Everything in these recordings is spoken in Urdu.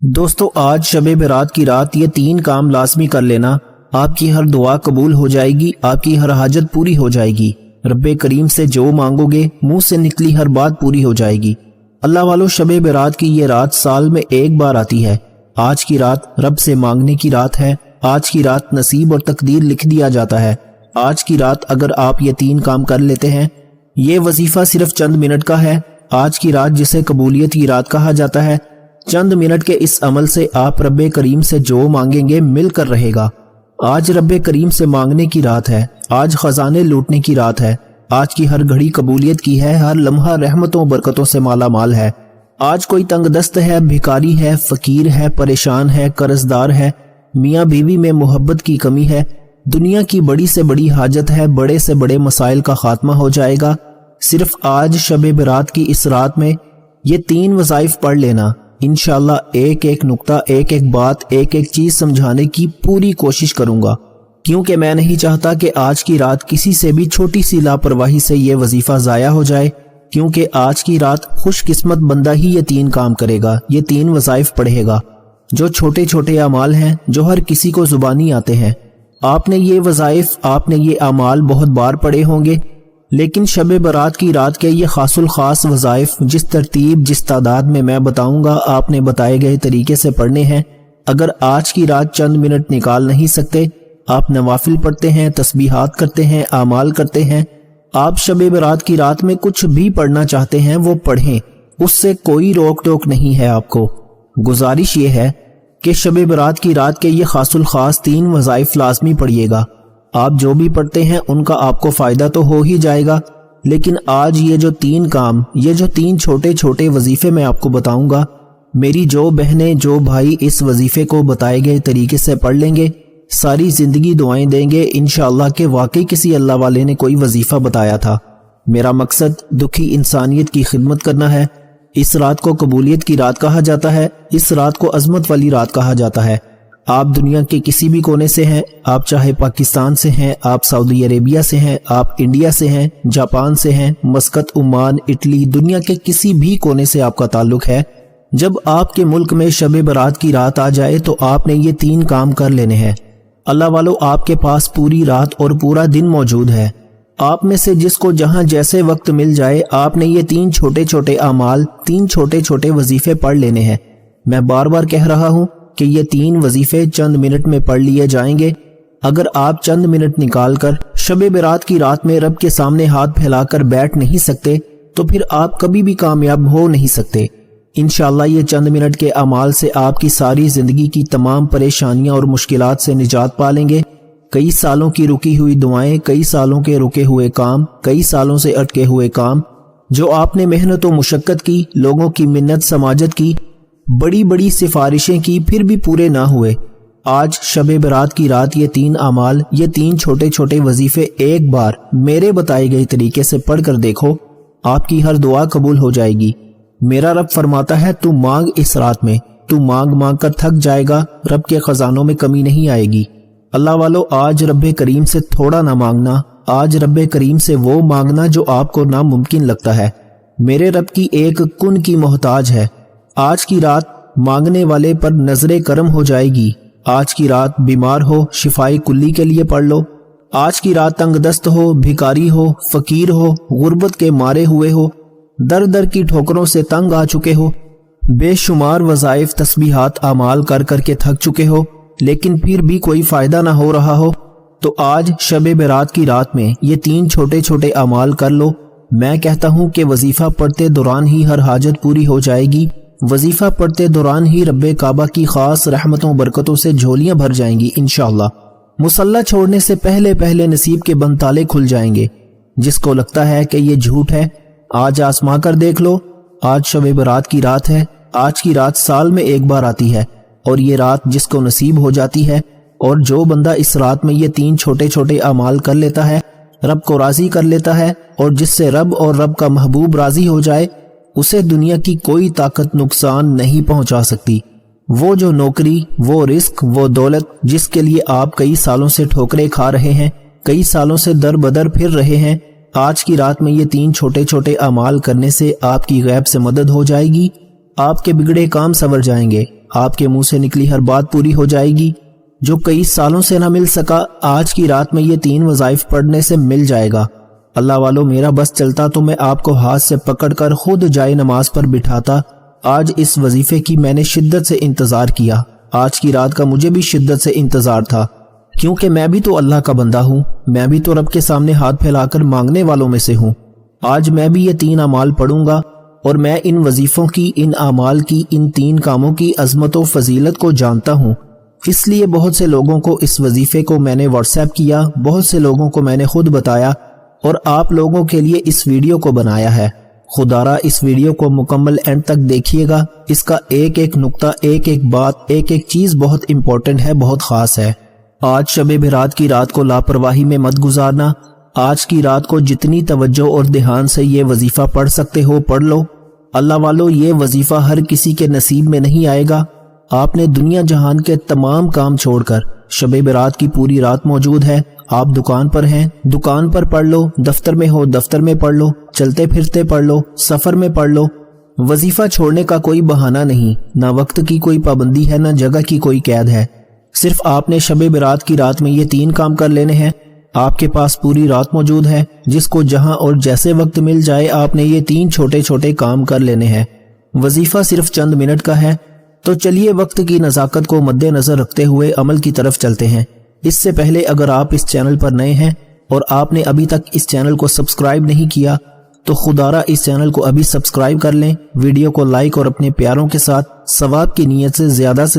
دوستو آج شب برات کی رات یہ 3 کام لازمی کر لینا، آپ کی ہر دعا قبول ہو جائے گی، آپ کی ہر حاجت پوری ہو جائے گی، رب کریم سے جو مانگو گے منہ سے نکلی ہر بات پوری ہو جائے گی۔ اللہ والو، شب برات کی یہ رات سال میں ایک بار آتی ہے۔ آج کی رات رب سے مانگنے کی رات ہے۔ آج کی رات نصیب اور تقدیر لکھ دیا جاتا ہے۔ آج کی رات اگر آپ یہ 3 کام کر لیتے ہیں، یہ وظیفہ صرف چند منٹ کا ہے۔ آج کی رات جسے قبولیت کی رات کہا جاتا ہے، چند منٹ کے اس عمل سے آپ رب کریم سے جو مانگیں گے مل کر رہے گا۔ آج رب کریم سے مانگنے کی رات ہے۔ آج خزانے لوٹنے کی رات ہے۔ آج کی ہر گھڑی قبولیت کی ہے، ہر لمحہ رحمتوں برکتوں سے مالا مال ہے۔ آج کوئی تنگ دست ہے، بھکاری ہے، فقیر ہے، پریشان ہے، قرضدار ہے، میاں بیوی میں محبت کی کمی ہے، دنیا کی بڑی سے بڑی حاجت ہے، بڑے سے بڑے مسائل کا خاتمہ ہو جائے گا۔ صرف آج شب برات کی اس رات میں یہ 3 وظائف پڑھ لینا۔ انشاءاللہ ایک ایک نقطہ، ایک ایک بات، ایک ایک چیز سمجھانے کی پوری کوشش کروں گا، کیونکہ میں نہیں چاہتا کہ آج کی رات کسی سے بھی چھوٹی سی لاپرواہی سے یہ وظیفہ ضائع ہو جائے، کیونکہ آج کی رات خوش قسمت بندہ ہی یہ 3 کام کرے گا، یہ 3 وظائف پڑھے گا، جو چھوٹے چھوٹے اعمال ہیں، جو ہر کسی کو زبانی آتے ہیں۔ آپ نے یہ وظائف، آپ نے یہ اعمال بہت بار پڑھے ہوں گے، لیکن شب برات کی رات کے یہ خاص الخاص وظائف جس ترتیب، جس تعداد میں میں بتاؤں گا، آپ نے بتائے گئے طریقے سے پڑھنے ہیں۔ اگر آج کی رات چند منٹ نکال نہیں سکتے، آپ نوافل پڑھتے ہیں، تسبیحات کرتے ہیں، اعمال کرتے ہیں، آپ شب برات کی رات میں کچھ بھی پڑھنا چاہتے ہیں وہ پڑھیں، اس سے کوئی روک ٹوک نہیں ہے۔ آپ کو گزارش یہ ہے کہ شب برات کی رات کے یہ خاص الخاص 3 وظائف لازمی پڑھیے گا۔ آپ جو بھی پڑھتے ہیں ان کا آپ کو فائدہ تو ہو ہی جائے گا، لیکن آج یہ جو 3 کام، یہ جو 3 چھوٹے چھوٹے وظیفے میں آپ کو بتاؤں گا، میری جو بہنیں، جو بھائی اس وظیفے کو بتائے گئے طریقے سے پڑھ لیں گے، ساری زندگی دعائیں دیں گے انشاءاللہ کہ واقعی کسی اللہ والے نے کوئی وظیفہ بتایا تھا۔ میرا مقصد دکھی انسانیت کی خدمت کرنا ہے۔ اس رات کو قبولیت کی رات کہا جاتا ہے، اس رات کو عظمت والی رات کہا جاتا ہے۔ آپ دنیا کے کسی بھی کونے سے ہیں، آپ چاہے پاکستان سے ہیں، آپ سعودی عربیہ سے ہیں، آپ انڈیا سے ہیں، جاپان سے ہیں، مسقط، عمان، اٹلی، دنیا کے کسی بھی کونے سے آپ کا تعلق ہے، جب آپ کے ملک میں شب برات کی رات آ جائے تو آپ نے یہ 3 کام کر لینے ہیں۔ اللہ والو، آپ کے پاس پوری رات اور پورا دن موجود ہے۔ آپ میں سے جس کو جہاں جیسے وقت مل جائے، آپ نے یہ 3 چھوٹے چھوٹے اعمال، 3 چھوٹے چھوٹے وظیفے پڑھ لینے ہیں۔ میں بار بار کہہ رہا ہوں کہ یہ 3 وظیفے چند منٹ میں پڑھ لیے جائیں گے۔ اگر آپ چند منٹ نکال کر شب برات کی رات میں رب کے سامنے ہاتھ پھیلا کر بیٹھ نہیں سکتے تو پھر آپ کبھی بھی کامیاب ہو نہیں سکتے۔ انشاءاللہ یہ چند منٹ کے اعمال سے آپ کی ساری زندگی کی تمام پریشانیاں اور مشکلات سے نجات پا لیں گے۔ کئی سالوں کی رکی ہوئی دعائیں، کئی سالوں کے رکے ہوئے کام، کئی سالوں سے اٹکے ہوئے کام، جو آپ نے محنت و مشقت کی، لوگوں کی منت سماجت کی، بڑی بڑی سفارشیں کی، پھر بھی پورے نہ ہوئے، آج شب برات کی رات یہ 3 اعمال، یہ 3 چھوٹے چھوٹے وظیفے ایک بار میرے بتائے گئے طریقے سے پڑھ کر دیکھو، آپ کی ہر دعا قبول ہو جائے گی۔ میرا رب فرماتا ہے تو مانگ اس رات میں، تو مانگ مانگ کر تھک جائے گا، رب کے خزانوں میں کمی نہیں آئے گی۔ اللہ والو، آج رب کریم سے تھوڑا نہ مانگنا، آج رب کریم سے وہ مانگنا جو آپ کو ناممکن لگتا ہے۔ میرے رب کی ایک کن کی محتاج ہے۔ آج کی رات مانگنے والے پر نظر کرم ہو جائے گی۔ آج کی رات بیمار ہو، شفائے کلی کے لیے پڑھ لو۔ آج کی رات تنگ دست ہو، بھکاری ہو، فقیر ہو، غربت کے مارے ہوئے ہو، در در کی ٹھوکروں سے تنگ آ چکے ہو، بے شمار وظائف، تسبیحات، اعمال کر کر کے تھک چکے ہو، لیکن پھر بھی کوئی فائدہ نہ ہو رہا ہو، تو آج شب برات کی رات میں یہ 3 چھوٹے چھوٹے اعمال کر لو۔ میں کہتا ہوں کہ وظیفہ پڑھتے دوران ہی ہر حاجت پوری ہو جائے گی۔ وظیفہ پڑھتے دوران ہی رب کعبہ کی خاص رحمتوں برکتوں سے جھولیاں بھر جائیں گی انشاءاللہ۔ مصلی چھوڑنے سے پہلے پہلے نصیب کے بند تالے کھل جائیں گے۔ جس کو لگتا ہے کہ یہ جھوٹ ہے، آج آزما کر دیکھ لو۔ آج شب برات کی رات ہے۔ آج کی رات سال میں ایک بار آتی ہے، اور یہ رات جس کو نصیب ہو جاتی ہے، اور جو بندہ اس رات میں یہ 3 چھوٹے چھوٹے اعمال کر لیتا ہے، رب کو راضی کر لیتا ہے، اور جس سے رب اور رب کا محبوب راضی ہو جائے، اسے دنیا کی کوئی طاقت نقصان نہیں پہنچا سکتی۔ وہ جو نوکری، وہ رزق، وہ دولت جس کے لیے آپ کئی سالوں سے ٹھوکریں کھا رہے ہیں، کئی سالوں سے در بدر پھر رہے ہیں، آج کی رات میں یہ 3 چھوٹے چھوٹے اعمال کرنے سے آپ کی غیب سے مدد ہو جائے گی۔ آپ کے بگڑے کام سنور جائیں گے، آپ کے منہ سے نکلی ہر بات پوری ہو جائے گی۔ جو کئی سالوں سے نہ مل سکا آج کی رات میں یہ 3 وظائف پڑھنے سے مل جائے گا۔ اللہ والو میرا بس چلتا تو میں آپ کو ہاتھ سے پکڑ کر خود جائے نماز پر بٹھاتا۔ آج اس وظیفے کی میں نے شدت سے انتظار کیا۔ آج کی رات کا مجھے بھی شدت سے انتظار تھا، کیونکہ میں بھی تو اللہ کا بندہ ہوں، میں بھی تو رب کے سامنے ہاتھ پھیلا کر مانگنے والوں میں سے ہوں۔ آج میں بھی یہ 3 اعمال پڑھوں گا، اور میں ان وظیفوں کی، ان اعمال کی، ان 3 کاموں کی عظمت و فضیلت کو جانتا ہوں۔ اس لیے بہت سے لوگوں کو اس وظیفے کو میں نے واٹس ایپ کیا، بہت سے لوگوں کو میں نے خود بتایا، اور آپ لوگوں کے لیے اس ویڈیو کو بنایا ہے۔ خدارا اس ویڈیو کو مکمل اینڈ تک دیکھیے گا، اس کا ایک ایک نقطہ، ایک ایک بات، ایک ایک چیز بہت امپورٹنٹ ہے، بہت خاص ہے۔ آج شب برات کی رات کو لاپرواہی میں مت گزارنا۔ آج کی رات کو جتنی توجہ اور دھیان سے یہ وظیفہ پڑھ سکتے ہو پڑھ لو۔ اللہ والو یہ وظیفہ ہر کسی کے نصیب میں نہیں آئے گا۔ آپ نے دنیا جہان کے تمام کام چھوڑ کر شب برات کی پوری رات موجود ہے۔ آپ دکان پر ہیں، دکان پر پڑھ لو، دفتر میں ہو دفتر میں پڑھ لو، چلتے پھرتے پڑھ لو، سفر میں پڑھ لو۔ وظیفہ چھوڑنے کا کوئی بہانہ نہیں، نہ وقت کی کوئی پابندی ہے، نہ جگہ کی کوئی قید ہے۔ صرف آپ نے شب برات کی رات میں یہ 3 کام کر لینے ہیں۔ آپ کے پاس پوری رات موجود ہے، جس کو جہاں اور جیسے وقت مل جائے آپ نے یہ 3 چھوٹے چھوٹے کام کر لینے ہیں۔ وظیفہ صرف چند منٹ کا ہے، تو چلیے وقت کی نزاکت کو مد نظر رکھتے ہوئے عمل کی طرف چلتے ہیں۔ اس سے پہلے اگر آپ اس چینل پر نئے ہیں اور آپ نے ابھی تک اس چینل کو سبسکرائب نہیں کیا تو خدارا اس چینل کو ابھی سبسکرائب کر لیں، ویڈیو کو لائک اور اپنے پیاروں کے ساتھ ثواب کی نیت سے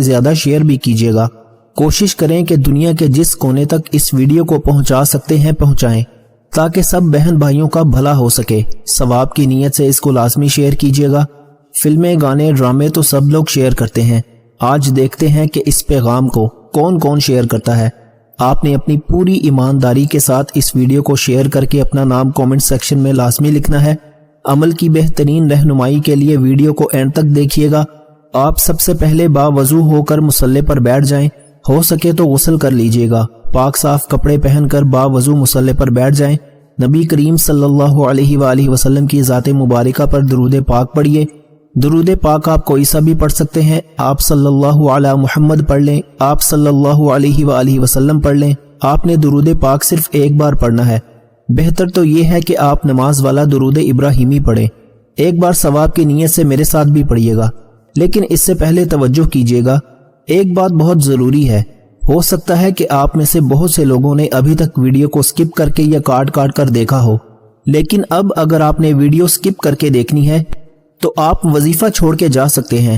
زیادہ شیئر بھی کیجیے گا۔ کوشش کریں کہ دنیا کے جس کونے تک اس ویڈیو کو پہنچا سکتے ہیں پہنچائیں، تاکہ سب بہن بھائیوں کا بھلا ہو سکے۔ ثواب کی نیت سے اس کو لازمی شیئر کیجیے گا۔ فلمیں، گانے، ڈرامے تو سب لوگ شیئر کرتے ہیں، آج دیکھتے ہیں کہ اس پیغام کو کون کون شیئر کرتا ہے۔ آپ نے اپنی پوری ایمانداری کے ساتھ اس ویڈیو کو شیئر کر کے اپنا نام کومنٹ سیکشن میں لازمی لکھنا ہے۔ عمل کی بہترین رہنمائی کے لیے ویڈیو کو اینڈ تک دیکھیے گا۔ آپ سب سے پہلے باوضو ہو کر مصلی پر بیٹھ جائیں، ہو سکے تو غسل کر لیجئے گا، پاک صاف کپڑے پہن کر باوضو مصلی پر بیٹھ جائیں، نبی کریم صلی اللہ علیہ وآلہ وسلم کی ذات مبارکہ پر درود پاک پڑھیے۔ درود پاک آپ کوئی سا بھی پڑھ سکتے ہیں، آپ صلی اللہ علی محمد پڑھ لیں، آپ صلی اللہ علیہ وآلہ وسلم پڑھ لیں۔ آپ نے درود پاک صرف ایک بار پڑھنا ہے۔ بہتر تو یہ ہے کہ آپ نماز والا درود ابراہیمی پڑھیں۔ ایک بار ثواب کی نیت سے میرے ساتھ بھی پڑھیے گا، لیکن اس سے پہلے توجہ کیجیے گا، ایک بات بہت ضروری ہے۔ ہو سکتا ہے کہ آپ میں سے بہت سے لوگوں نے ابھی تک ویڈیو کو سکپ کر کے یا کاٹ کر دیکھا ہو، لیکن اب اگر آپ نے ویڈیو سکپ کر کے دیکھنی ہے تو آپ وظیفہ چھوڑ کے جا سکتے ہیں،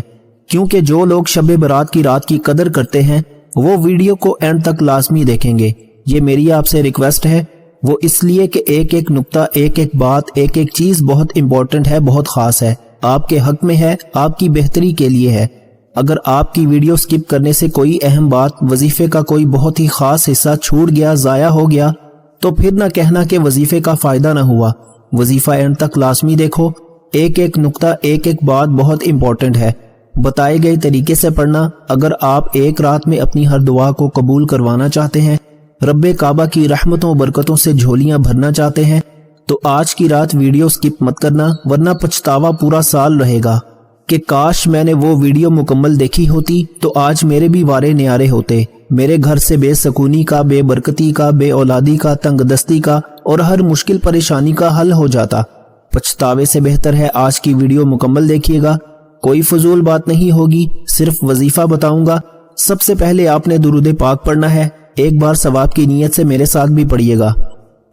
کیونکہ جو لوگ شب برات کی رات کی قدر کرتے ہیں وہ ویڈیو کو اینڈ تک لازمی دیکھیں گے۔ یہ میری آپ سے ریکویسٹ ہے، وہ اس لیے کہ ایک ایک نقطہ، ایک ایک بات، ایک ایک چیز بہت امپورٹنٹ ہے، بہت خاص ہے، آپ کے حق میں ہے، آپ کی بہتری کے لیے ہے۔ اگر آپ کی ویڈیو سکپ کرنے سے کوئی اہم بات، وظیفے کا کوئی بہت ہی خاص حصہ چھوٹ گیا، ضائع ہو گیا، تو پھر نہ کہنا کہ وظیفے کا فائدہ نہ ہوا۔ وظیفہ اینڈ تک لازمی دیکھو، ایک ایک نقطہ، ایک ایک بات بہت امپورٹنٹ ہے۔ بتائے گئے طریقے سے پڑھنا۔ اگر آپ ایک رات میں اپنی ہر دعا کو قبول کروانا چاہتے ہیں، رب کعبہ کی رحمتوں و برکتوں سے جھولیاں بھرنا چاہتے ہیں، تو آج کی رات ویڈیو سکپ مت کرنا، ورنہ پچھتاوا پورا سال رہے گا کہ کاش میں نے وہ ویڈیو مکمل دیکھی ہوتی تو آج میرے بھی وارے نیارے ہوتے، میرے گھر سے بے سکونی کا، بے برکتی کا، بے اولادی کا، تنگ دستی کا اور ہر مشکل پریشانی کا حل ہو جاتا۔ پچھتاوے سے بہتر ہے آج کی ویڈیو مکمل دیکھیے گا، کوئی فضول بات نہیں ہوگی، صرف وظیفہ بتاؤں گا۔ سب سے پہلے آپ نے درود پاک پڑھنا ہے، ایک بار ثواب کی نیت سے میرے ساتھ بھی پڑھیے گا۔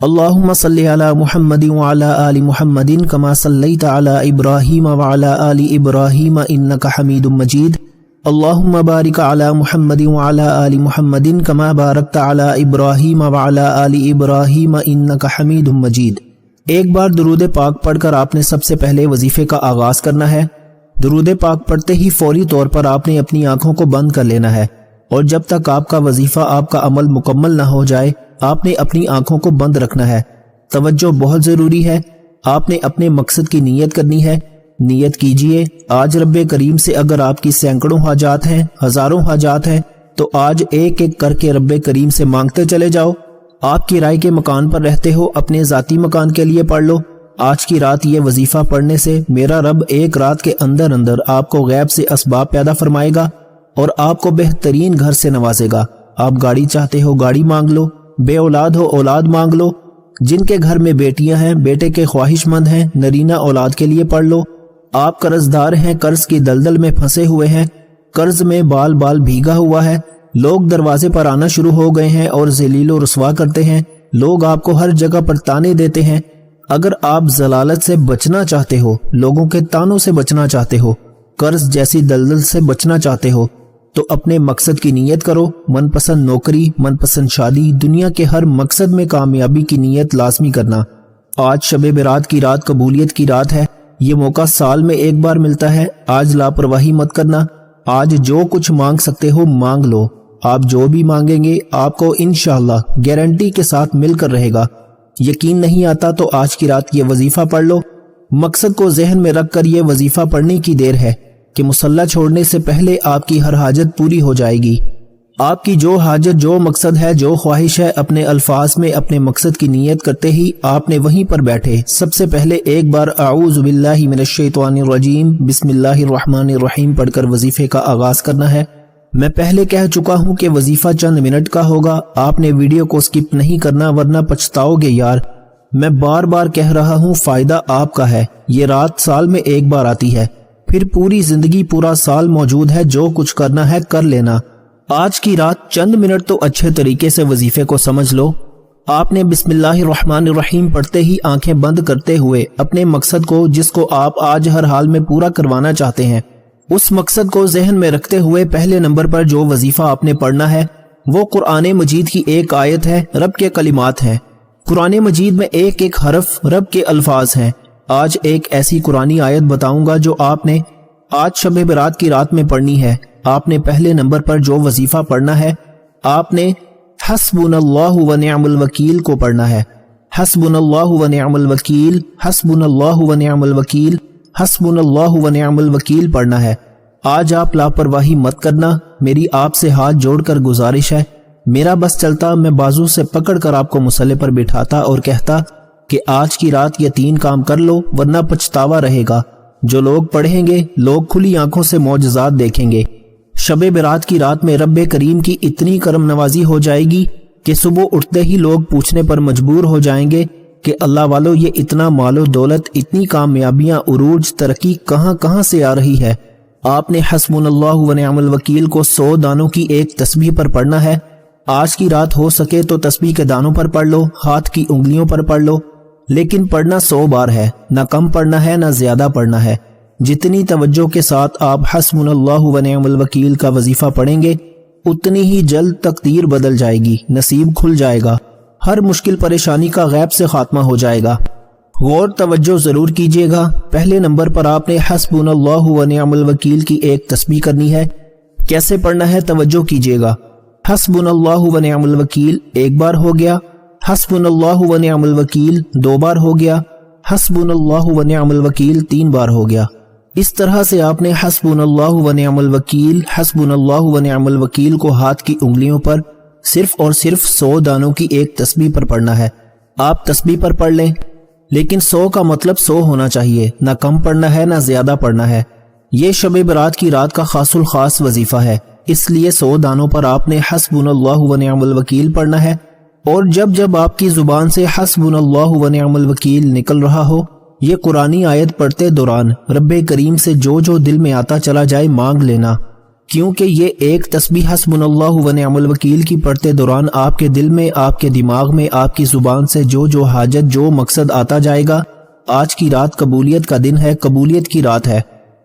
اللہم صلی علی محمد وعلی آل محمد کما صلیت علی ابراہیم وعلی آل ابراہیم انک حمید مجید۔ اللہم بارک علی محمد وعلی آل محمد کما بارکت علی ابراہیم وعلی آل ابراہیم انک حمید مجید۔ ایک بار درود پاک پڑھ کر آپ نے سب سے پہلے وظیفے کا آغاز کرنا ہے۔ درود پاک پڑھتے ہی فوری طور پر آپ نے اپنی آنکھوں کو بند کر لینا ہے، اور جب تک آپ کا وظیفہ، آپ کا عمل مکمل نہ ہو جائے آپ نے اپنی آنکھوں کو بند رکھنا ہے۔ توجہ بہت ضروری ہے، آپ نے اپنے مقصد کی نیت کرنی ہے۔ نیت کیجئے، آج رب کریم سے اگر آپ کی سینکڑوں حاجات ہیں، ہزاروں حاجات ہیں، تو آج ایک ایک کر کے رب کریم سے مانگتے چلے جاؤ۔ آپ کی رائے کے مکان پر رہتے ہو، اپنے ذاتی مکان کے لیے پڑھ لو۔ آج کی رات یہ وظیفہ پڑھنے سے میرا رب ایک رات کے اندر آپ کو غیب سے اسباب پیدا فرمائے گا، اور آپ کو بہترین گھر سے نوازے گا۔ آپ گاڑی چاہتے ہو گاڑی مانگ لو، بے اولاد ہو اولاد مانگ لو، جن کے گھر میں بیٹیاں ہیں بیٹے کے خواہش مند ہیں نرینہ اولاد کے لیے پڑھ لو۔ آپ قرض دار ہیں، قرض کی دلدل میں پھنسے ہوئے ہیں، قرض میں بال بال بھیگا ہوا ہے، لوگ دروازے پر آنا شروع ہو گئے ہیں اور ذلیل و رسوا کرتے ہیں، لوگ آپ کو ہر جگہ پر تانے دیتے ہیں۔ اگر آپ ضلالت سے بچنا چاہتے ہو، لوگوں کے تانوں سے بچنا چاہتے ہو، قرض جیسی دلدل سے بچنا چاہتے ہو، تو اپنے مقصد کی نیت کرو۔ من پسند نوکری، من پسند شادی، دنیا کے ہر مقصد میں کامیابی کی نیت لازمی کرنا۔ آج شب برات کی رات قبولیت کی رات ہے، یہ موقع سال میں ایک بار ملتا ہے۔ آج لاپرواہی مت کرنا، آج جو کچھ مانگ سکتے ہو مانگ لو۔ آپ جو بھی مانگیں گے آپ کو انشاءاللہ گارنٹی کے ساتھ مل کر رہے گا۔ یقین نہیں آتا تو آج کی رات یہ وظیفہ پڑھ لو۔ مقصد کو ذہن میں رکھ کر یہ وظیفہ پڑھنے کی دیر ہے کہ مصلی چھوڑنے سے پہلے آپ کی ہر حاجت پوری ہو جائے گی۔ آپ کی جو حاجت، جو مقصد ہے، جو خواہش ہے، اپنے الفاظ میں اپنے مقصد کی نیت کرتے ہی آپ نے وہیں پر بیٹھے سب سے پہلے ایک بار اعوذ باللہ من الشیطان الرجیم بسم اللہ الرحمن الرحیم پڑھ کر وظیفے کا آغاز کرنا ہے۔ میں پہلے کہہ چکا ہوں کہ وظیفہ چند منٹ کا ہوگا، آپ نے ویڈیو کو سکپ نہیں کرنا ورنہ پچھتاؤ گے یار۔ میں بار بار کہہ رہا ہوں فائدہ آپ کا ہے، یہ رات سال میں ایک بار آتی ہے، پھر پوری زندگی پورا سال موجود ہے، جو کچھ کرنا ہے کر لینا۔ آج کی رات چند منٹ تو اچھے طریقے سے وظیفے کو سمجھ لو۔ آپ نے بسم اللہ الرحمن الرحیم پڑھتے ہی آنکھیں بند کرتے ہوئے اپنے مقصد کو، جس کو آپ آج ہر حال میں پورا کروانا چاہتے ہیں، اس مقصد کو ذہن میں رکھتے ہوئے پہلے نمبر پر جو وظیفہ آپ نے پڑھنا ہے وہ قرآن مجید کی ایک آیت ہے، رب کے کلمات ہیں۔ قرآن مجید میں ایک ایک حرف رب کے الفاظ ہیں۔ آج ایک ایسی قرآنی آیت بتاؤں گا جو آپ نے آج شب برات کی رات میں پڑھنی ہے۔ آپ نے پہلے نمبر پر جو وظیفہ پڑھنا ہے، آپ نے حسبنا اللہ و نعم الوکیل کو پڑھنا ہے۔ حسبنا اللہ و نعم الوکیل، حسبنا اللہ و نعم الوکیل، حسبنا اللہ و نعم الوکیل پڑھنا ہے۔ آج آپ لاپرواہی مت کرنا، میری آپ سے ہاتھ جوڑ کر گزارش ہے۔ میرا بس چلتا میں بازو سے پکڑ کر آپ کو مصلی پر بٹھاتا اور کہتا کہ آج کی رات یہ 3 کام کر لو ورنہ پچھتاوا رہے گا۔ جو لوگ پڑھیں گے لوگ کھلی آنکھوں سے معجزات دیکھیں گے۔ شب برات کی رات میں رب کریم کی اتنی کرم نوازی ہو جائے گی کہ صبح اٹھتے ہی لوگ پوچھنے پر مجبور ہو جائیں گے کہ اللہ والو یہ اتنا مال و دولت، اتنی کامیابیاں، عروج، ترقی کہاں کہاں سے آ رہی ہے۔ آپ نے حسبنا اللہ و نعم الوکیل کو 100 دانوں کی ایک تسبیح پر پڑھنا ہے۔ آج کی رات ہو سکے تو تسبیح کے دانوں پر پڑھ لو، ہاتھ کی انگلیوں پر پڑھ لو، لیکن پڑھنا 100 بار ہے، نہ کم پڑھنا ہے نہ زیادہ پڑھنا ہے۔ جتنی توجہ کے ساتھ آپ حسبنا اللہ و نعم الوکیل کا وظیفہ پڑھیں گے اتنی ہی جلد تقدیر بدل جائے گی، نصیب کھل جائے گا، ہر مشکل پریشانی کا غیب سے خاتمہ ہو جائے گا۔ غور توجہ ضرور کیجیے گا۔ پہلے نمبر پر آپ نے حسبنا اللہ و نعم الوکیل کی ایک تسبیح کرنی ہے۔ کیسے پڑھنا ہے توجہ کیجیے گا۔ حسبنا اللہ و نعم الوکیل ایک بار ہو گیا، حسبنا اللہ و نعم الوکیل 2 بار ہو گیا، حسبنا اللہ و نعم الوکیل 3 بار ہو گیا۔ اس طرح سے آپ نے حسبنا اللہ و نعم الوکیل، حسبنا اللہ و نعم الوکیل کو ہاتھ کی انگلیوں پر صرف اور صرف 100 دانوں کی ایک تسبیح پر پڑھنا ہے۔ آپ تسبیح پر پڑھ لیں، لیکن 100 کا مطلب 100 ہونا چاہیے، نہ کم پڑھنا ہے نہ زیادہ پڑھنا ہے۔ یہ شب برات کی رات کا خاص الخاص وظیفہ ہے، اس لیے 100 دانوں پر آپ نے حسبنا اللہ و نعم الوکیل پڑھنا ہے، اور جب جب آپ کی زبان سے حسبنا اللہ و نعم الوکیل نکل رہا ہو، یہ قرآنی آیت پڑھتے دوران رب کریم سے جو جو دل میں آتا چلا جائے مانگ لینا، کیونکہ یہ ایک تسبیح حسبنا اللہ و نعم الوکیل کی پڑھتے دوران آپ کے دل میں، آپ کے دماغ میں، آپ کی زبان سے جو جو حاجت، جو مقصد آتا جائے گا۔ آج کی رات قبولیت کا دن ہے، قبولیت کی رات ہے،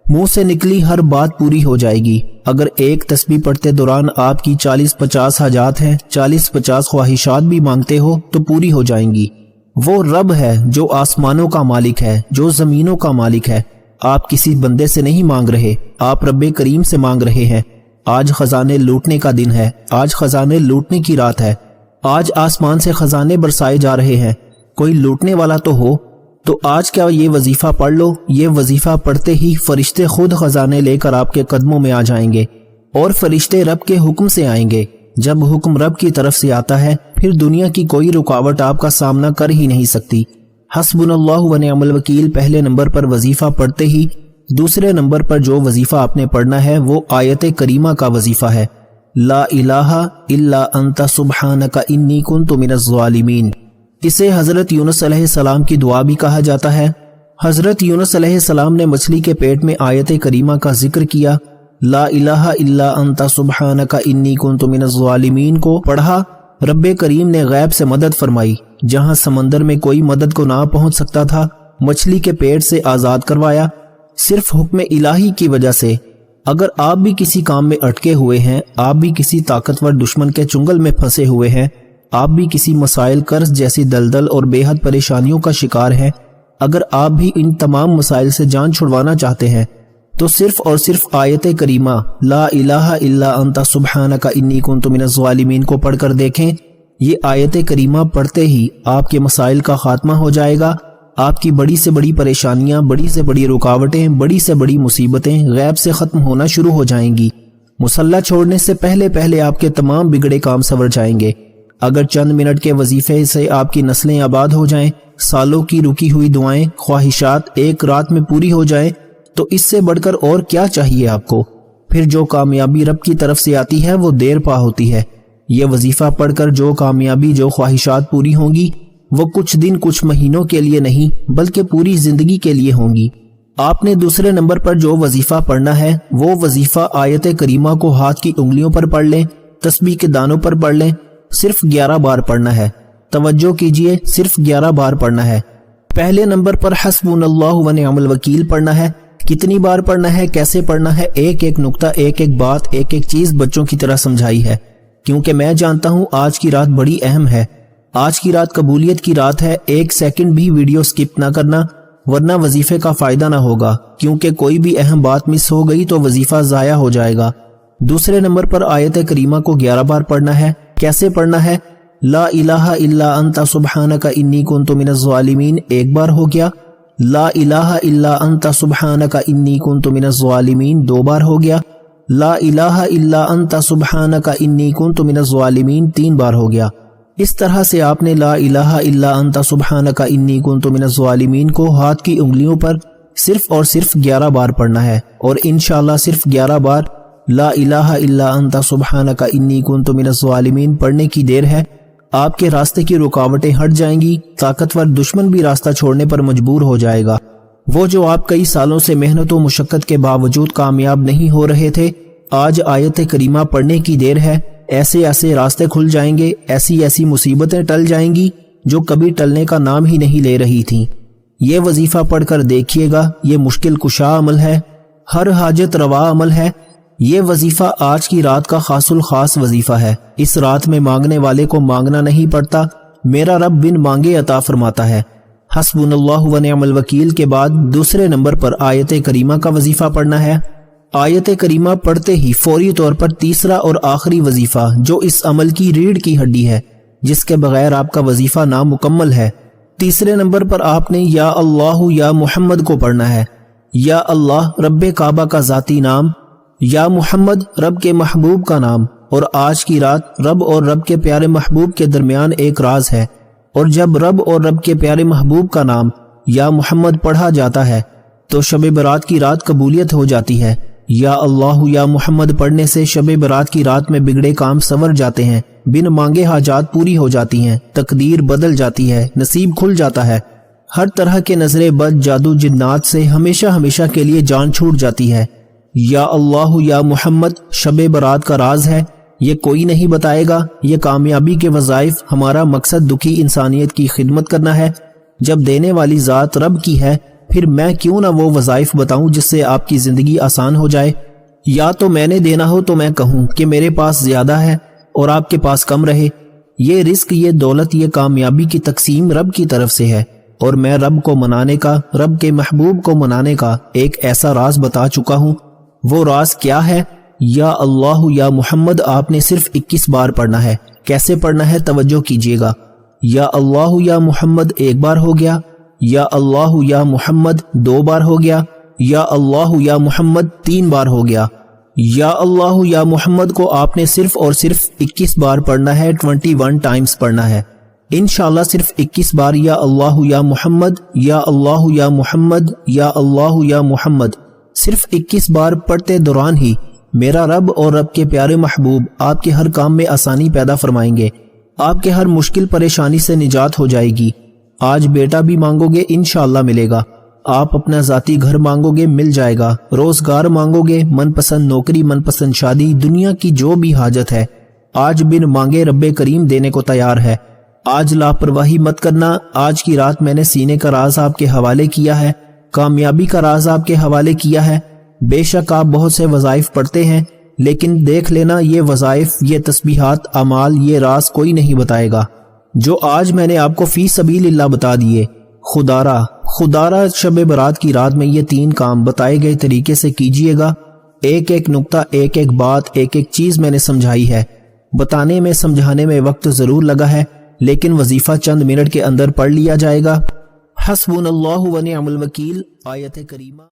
منہ سے نکلی ہر بات پوری ہو جائے گی۔ اگر ایک تسبیح پڑھتے دوران آپ کی 40-50 حاجات ہیں، 40-50 خواہشات بھی مانگتے ہو تو پوری ہو جائیں گی۔ وہ رب ہے جو آسمانوں کا مالک ہے، جو زمینوں کا مالک ہے۔ آپ کسی بندے سے نہیں مانگ رہے، آپ رب کریم سے مانگ رہے ہیں۔ آج خزانے لوٹنے کا دن ہے، آج خزانے لوٹنے کی رات ہے، آج آسمان سے خزانے برسائے جا رہے ہیں۔ کوئی لوٹنے والا تو ہو، تو آج کیا یہ وظیفہ پڑھ لو۔ یہ وظیفہ پڑھتے ہی فرشتے خود خزانے لے کر آپ کے قدموں میں آ جائیں گے، اور فرشتے رب کے حکم سے آئیں گے۔ جب حکم رب کی طرف سے آتا ہے پھر دنیا کی کوئی رکاوٹ آپ کا سامنا کر ہی نہیں سکتی۔ حسبنا اللہ و نعم الوکیل پہلے نمبر پر وظیفہ پڑھتے ہی دوسرے نمبر پر جو وظیفہ آپ نے پڑھنا ہے وہ آیت کریمہ کا وظیفہ ہے، لا الہ الا انت سبحانک انی کنت من الظالمین۔ اسے حضرت یونس علیہ السلام کی دعا بھی کہا جاتا ہے۔ حضرت یونس علیہ السلام نے مچھلی کے پیٹ میں آیت کریمہ کا ذکر کیا، لا الہ الا انت سبحانک انی کنت من الظالمین کو پڑھا۔ رب کریم نے غیب سے مدد فرمائی، جہاں سمندر میں کوئی مدد کو نہ پہنچ سکتا تھا، مچھلی کے پیٹ سے آزاد کروایا، صرف حکم الہی کی وجہ سے۔ اگر آپ بھی کسی کام میں اٹکے ہوئے ہیں، آپ بھی کسی طاقتور دشمن کے چنگل میں پھنسے ہوئے ہیں، آپ بھی کسی مسائل قرض جیسی دلدل اور بے حد پریشانیوں کا شکار ہیں، اگر آپ بھی ان تمام مسائل سے جان چھڑوانا چاہتے ہیں تو صرف اور صرف آیت کریمہ لا الہ الا انت سبحانک انی کنت من الظالمین کو پڑھ کر دیکھیں۔ یہ آیت کریمہ پڑھتے ہی آپ کے مسائل کا خاتمہ ہو جائے گا، آپ کی بڑی سے بڑی پریشانیاں، بڑی سے بڑی رکاوٹیں، بڑی سے بڑی مصیبتیں غیب سے ختم ہونا شروع ہو جائیں گی۔ مصلی چھوڑنے سے پہلے آپ کے تمام بگڑے کام سنور جائیں گے۔ اگر چند منٹ کے وظیفے سے آپ کی نسلیں آباد ہو جائیں، سالوں کی رکی ہوئی دعائیں، خواہشات ایک رات میں پوری ہو جائیں، تو اس سے بڑھ کر اور کیا چاہیے آپ کو؟ پھر جو کامیابی رب کی طرف سے آتی ہے وہ دیر پا ہوتی ہے۔ یہ وظیفہ پڑھ کر جو کامیابی، جو خواہشات پوری ہوں گی، وہ کچھ دن کچھ مہینوں کے لیے نہیں بلکہ پوری زندگی کے لیے ہوں گی۔ آپ نے دوسرے نمبر پر جو وظیفہ پڑھنا ہے وہ وظیفہ آیت کریمہ کو ہاتھ کی انگلیوں پر پڑھ لیں، تسبیح کے دانوں پر پڑھ لیں، صرف 11 بار پڑھنا ہے۔ توجہ کیجئے، صرف 11 بار پڑھنا ہے۔ پہلے نمبر پر حسبنا اللہ و نعم الوکیل پڑھنا ہے۔ کتنی بار پڑھنا ہے، کیسے پڑھنا ہے، ایک ایک نقطہ، ایک ایک بات، ایک ایک چیز بچوں کی طرح سمجھائی ہے، کیونکہ میں جانتا ہوں آج کی رات بڑی اہم ہے۔ آج کی رات قبولیت کی رات ہے۔ ایک سیکنڈ بھی ویڈیو سکپ نہ کرنا، ورنہ وظیفے کا فائدہ نہ ہوگا، کیونکہ کوئی بھی اہم بات مس ہو گئی تو وظیفہ ضائع ہو جائے گا۔ دوسرے نمبر پر آیت کریمہ کو 11 بار پڑھنا ہے۔ کیسے پڑھنا ہے؟ لا الہ الا انت سبحانک انی کنت من الظالمین ایک بار ہو گیا، لا الہ الا انت سبحانک انی کنت من الظالمین 2 بار ہو گیا، لا الہ الا انت سبحانک انی کنت من الظالمین 3 بار ہو گیا۔ اس طرح سے آپ نے لا الہ الا انت سبحانک انی کنت من الظالمین کو ہاتھ کی انگلیوں پر صرف اور صرف 11 بار پڑھنا ہے، اور انشاءاللہ صرف 11 بار لا الہ الا انت سبحانک انی کنت من الظالمین پڑھنے کی دیر ہے۔ آپ کے راستے کی رکاوٹیں ہٹ جائیں گی، طاقتور دشمن بھی راستہ چھوڑنے پر مجبور ہو جائے گا۔ وہ جو آپ کئی سالوں سے محنت و مشقت کے باوجود کامیاب نہیں ہو رہے تھے، آج آیت کریمہ پڑھنے کی دیر ہے، ایسے ایسے راستے کھل جائیں گے، ایسی ایسی مصیبتیں ٹل جائیں گی جو کبھی ٹلنے کا نام ہی نہیں لے رہی تھیں۔ یہ وظیفہ پڑھ کر دیکھیے گا، یہ مشکل کشا عمل ہے، ہر حاجت روا عمل ہے۔ یہ وظیفہ آج کی رات کا خاص الخاص وظیفہ ہے۔ اس رات میں مانگنے والے کو مانگنا نہیں پڑتا، میرا رب بن مانگے عطا فرماتا ہے۔ حسبنا اللہ و نعم الوکیل کے بعد دوسرے نمبر پر آیت کریمہ کا وظیفہ پڑھنا ہے۔ آیت کریمہ پڑھتے ہی فوری طور پر تیسرا اور آخری وظیفہ جو اس عمل کی ریڑھ کی ہڈی ہے، جس کے بغیر آپ کا وظیفہ نامکمل ہے۔ تیسرے نمبر پر آپ نے یا اللہ یا محمد کو پڑھنا ہے۔ یا اللہ رب کعبہ کا ذاتی نام، یا محمد رب کے محبوب کا نام، اور آج کی رات رب اور رب کے پیارے محبوب کے درمیان ایک راز ہے، اور جب رب اور رب کے پیارے محبوب کا نام یا محمد پڑھا جاتا ہے تو شب برات کی رات قبولیت ہو جاتی ہے۔ یا اللہ یا محمد پڑھنے سے شب برات کی رات میں بگڑے کام سنور جاتے ہیں، بن مانگے حاجات پوری ہو جاتی ہیں، تقدیر بدل جاتی ہے، نصیب کھل جاتا ہے، ہر طرح کے نظر بد، جادو، جنات سے ہمیشہ ہمیشہ کے لیے جان چھوٹ جاتی ہے۔ یا اللہ یا محمد شب برات کا راز ہے، یہ کوئی نہیں بتائے گا۔ یہ کامیابی کے وظائف، ہمارا مقصد دکھی انسانیت کی خدمت کرنا ہے۔ جب دینے والی ذات رب کی ہے، پھر میں کیوں نہ وہ وظائف بتاؤں جس سے آپ کی زندگی آسان ہو جائے۔ یا تو میں نے دینا ہو تو میں کہوں کہ میرے پاس زیادہ ہے اور آپ کے پاس کم رہے۔ یہ رزق، یہ دولت، یہ کامیابی کی تقسیم رب کی طرف سے ہے، اور میں رب کو منانے کا، رب کے محبوب کو منانے کا ایک ایسا راز بتا چکا ہوں۔ وہ راز کیا ہے؟ یا اللہ یا محمد آپ نے صرف 21 بار پڑھنا ہے۔ کیسے پڑھنا ہے؟ توجہ کیجیے گا۔ یا اللہ یا محمد ایک بار ہو گیا، یا اللہ یا محمد 2 بار ہو گیا، یا اللہ یا محمد 3 بار ہو گیا۔ یا اللہ یا محمد کو آپ نے صرف اور صرف 21 بار پڑھنا ہے، 21 ٹائمز پڑھنا ہے۔ انشاءاللہ صرف 21 بار یا اللہ یا محمد، یا اللہ یا محمد، یا اللہ یا محمد صرف 21 بار پڑھتے دوران ہی میرا رب اور رب کے پیارے محبوب آپ کے ہر کام میں آسانی پیدا فرمائیں گے، آپ کے ہر مشکل پریشانی سے نجات ہو جائے گی۔ آج بیٹا بھی مانگو گے انشاءاللہ ملے گا، آپ اپنا ذاتی گھر مانگو گے مل جائے گا، روزگار مانگو گے، من پسند نوکری، من پسند شادی، دنیا کی جو بھی حاجت ہے آج بن مانگے رب کریم دینے کو تیار ہے۔ آج لاپرواہی مت کرنا، آج کی رات میں نے سینے کا راز آپ کے حوالے کیا ہے، کامیابی کا راز آپ کے حوالے کیا ہے۔ بے شک آپ بہت سے وظائف پڑھتے ہیں، لیکن دیکھ لینا یہ وظائف، یہ تسبیحات، اعمال، یہ راز کوئی نہیں بتائے گا جو آج میں نے آپ کو فی سبیل اللہ بتا دیے۔ خدارہ شب برات کی رات میں یہ 3 کام بتائے گئے طریقے سے کیجئے گا۔ ایک ایک نقطہ، ایک ایک بات، ایک ایک چیز میں نے سمجھائی ہے، بتانے میں سمجھانے میں وقت ضرور لگا ہے، لیکن وظیفہ چند منٹ کے اندر پڑھ لیا جائے گا۔ حسبنا اللہ و نعم الوکیل، آیت کریمہ۔